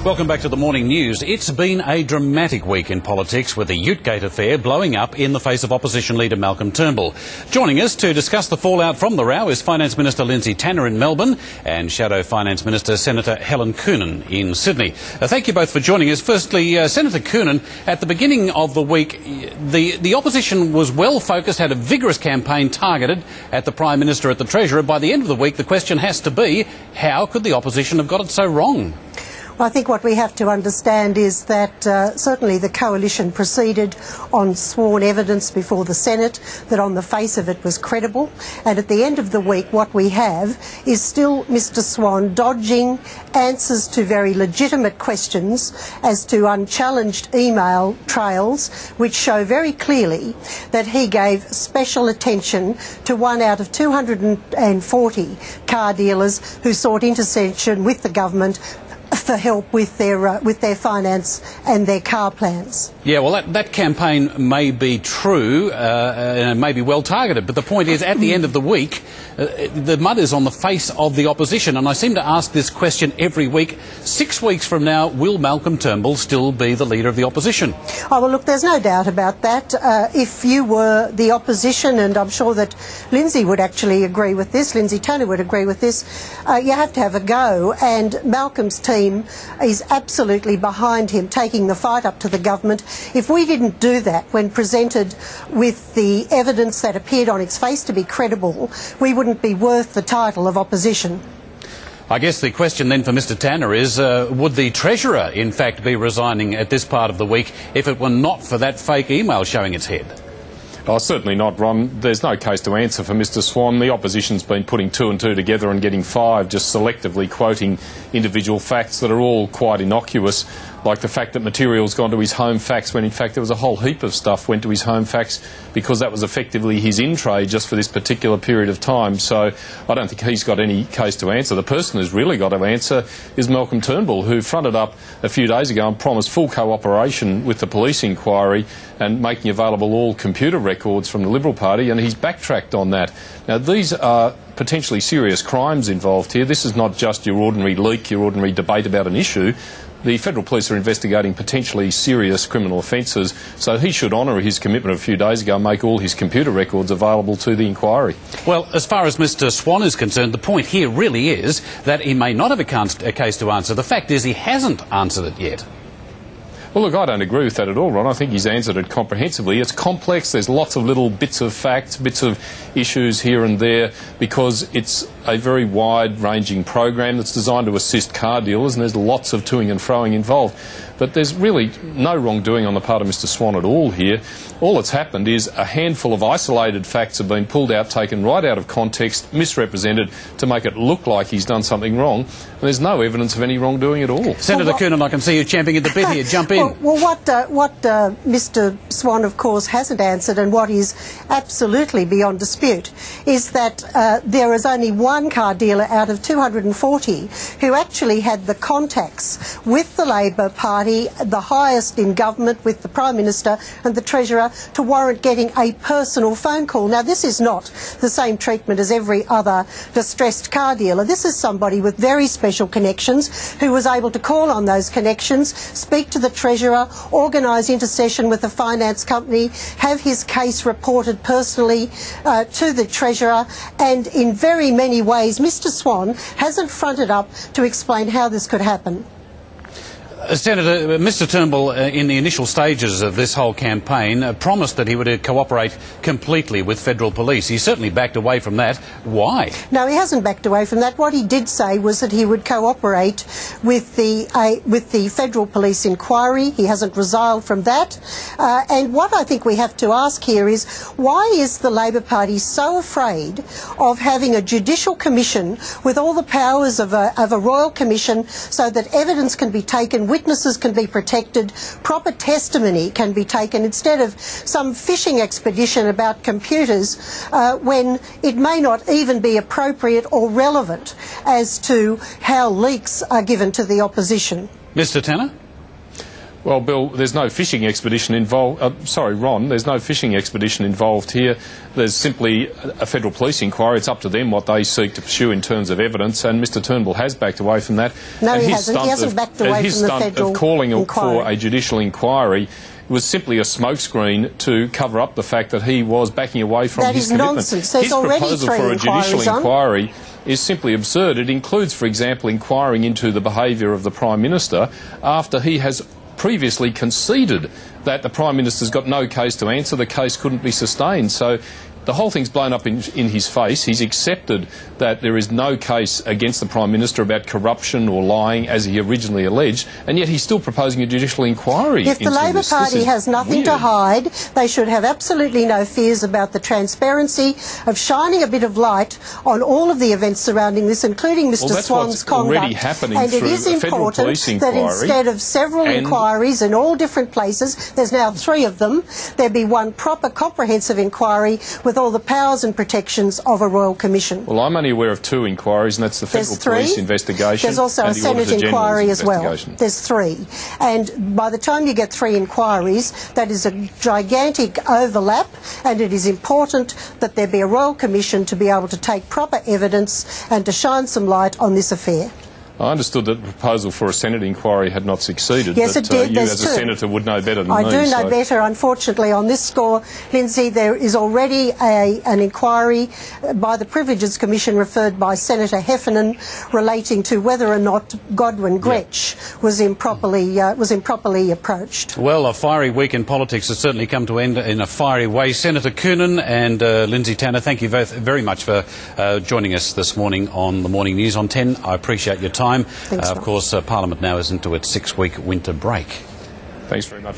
Welcome back to the morning news. It's been a dramatic week in politics with the Utegate affair blowing up in the face of opposition leader Malcolm Turnbull. Joining us to discuss the fallout from the row is Finance Minister Lindsay in Melbourne and Shadow Finance Minister Senator Helen Coonan in Sydney. Thank you both for joining us. Firstly, Senator Coonan, at the beginning of the week, the opposition was well focused, had a vigorous campaign targeted at the Prime Minister, at the Treasurer. By the end of the week, the question has to be, how could the opposition have got it so wrong? I think what we have to understand is that certainly the coalition proceeded on sworn evidence before the Senate that on the face of it was credible, and at the end of the week what we have is still Mr Swan dodging answers to very legitimate questions as to unchallenged email trails which show very clearly that he gave special attention to one out of 240 car dealers who sought intercession with the government for help with their finance and their car plans. Yeah, well, that campaign may be true and may be well targeted, but the point is, at the end of the week, the mud is on the face of the opposition, and I seem to ask this question every week. 6 weeks from now, will Malcolm Turnbull still be the leader of the opposition? Oh, well, look, there's no doubt about that. If you were the opposition, and I'm sure that Lindsay would actually agree with this, Lindsay Tanner would agree with this, you have to have a go, and Malcolm's team is absolutely behind him, taking the fight up to the government. If we didn't do that when presented with the evidence that appeared on its face to be credible, we wouldn't be worth the title of opposition. I guess the question then for Mr Tanner is, would the Treasurer in fact be resigning at this part of the week if it were not for that fake email showing its head? Oh, certainly not, Ron. There's no case to answer for Mr Swan. The opposition's been putting two and two together and getting five, just selectively quoting individual facts that are all quite innocuous, like the fact that material's gone to his home fax when in fact there was a whole heap of stuff went to his home fax because that was effectively his in-trade just for this particular period of time. So I don't think he's got any case to answer. The person who's really got to answer is Malcolm Turnbull, who fronted up a few days ago and promised full cooperation with the police inquiry and making available all computer records from the Liberal Party, and he's backtracked on that. Now, these are potentially serious crimes involved here. This is not just your ordinary leak, your ordinary debate about an issue. The Federal Police are investigating potentially serious criminal offences, so he should honour his commitment a few days ago and make all his computer records available to the inquiry. Well, as far as Mr Swan is concerned, the point here really is that he may not have a case to answer. The fact is he hasn't answered it yet. Well, look, I don't agree with that at all, Ron. I think he's answered it comprehensively. It's complex. There's lots of little bits of facts, bits of issues here and there, because it's a very wide-ranging program that's designed to assist car dealers, and there's lots of toing and froing involved. But there's really no wrongdoing on the part of Mr Swan at all here. All that's happened is a handful of isolated facts have been pulled out, taken right out of context, misrepresented to make it look like he's done something wrong. And there's no evidence of any wrongdoing at all. Senator Coonan, I can see you champing at the bit here. Jump in. Well, what Mr Swan, of course, hasn't answered, and what is absolutely beyond dispute, is that there is only one car dealer out of 240 who actually had the contacts with the Labor Party, the highest in government, with the Prime Minister and the Treasurer, to warrant getting a personal phone call. Now, this is not the same treatment as every other distressed car dealer. This is somebody with very special connections who was able to call on those connections, speak to the Treasurer, organise intercession with the finance company, have his case reported personally to the Treasurer, and in very many ways Mr Swan hasn't fronted up to explain how this could happen. Senator, Mr Turnbull, in the initial stages of this whole campaign, promised that he would cooperate completely with federal police. He certainly backed away from that. Why? No, he hasn't backed away from that. What he did say was that he would cooperate with the federal police inquiry. He hasn't resiled from that. And what I think we have to ask here is, why is the Labor Party so afraid of having a judicial commission with all the powers of a royal commission, so that evidence can be taken, witnesses can be protected, proper testimony can be taken, instead of some fishing expedition about computers when it may not even be appropriate or relevant as to how leaks are given to the opposition? Mr Tanner? Well, Bill, there's no fishing expedition involved. Sorry, Ron, there's no fishing expedition involved here. There's simply a federal police inquiry. It's up to them what they seek to pursue in terms of evidence, and Mr Turnbull has backed away from that. No, and he hasn't. He hasn't backed away from the federal His stunt of calling inquiry for a judicial inquiry was simply a smokescreen to cover up the fact that he was backing away from his commitment. Nonsense. There's his already proposal three for a judicial inquiries inquiry is simply absurd. It includes, for example, inquiring into the behaviour of the Prime Minister after he has previously conceded that the Prime Minister's got no case to answer, the case couldn't be sustained. So the whole thing's blown up in his face. He's accepted that there is no case against the Prime Minister about corruption or lying, as he originally alleged, and yet he's still proposing a judicial inquiry. If the Labor Party has nothing to hide, they should have absolutely no fears about the transparency of shining a bit of light on all of the events surrounding this, including Mr Swan's conduct. Already happening and it through is a federal police important that instead of several inquiries in all different places, there's now 3 of them, there be one proper comprehensive inquiry with all the powers and protections of a Royal Commission. Well, I'm only aware of 2 inquiries, and that's the federal police investigation. There's also a Senate inquiry as well. There's 3. And by the time you get 3 inquiries, that is a gigantic overlap, and it is important that there be a Royal Commission to be able to take proper evidence and to shine some light on this affair. I understood that the proposal for a Senate inquiry had not succeeded. Yes, it did. You, as a Senator, would know better than me. I do know better. Unfortunately, on this score, Lindsay, there is already an inquiry by the Privileges Commission referred by Senator Heffernan relating to whether or not Godwin Gretsch was improperly approached. Well, a fiery week in politics has certainly come to end in a fiery way. Senator Coonan and Lindsay Tanner, thank you both very much for joining us this morning on the Morning News on 10. I appreciate your time. Thanks, of course, Parliament now is into its 6-week winter break. Thanks very much.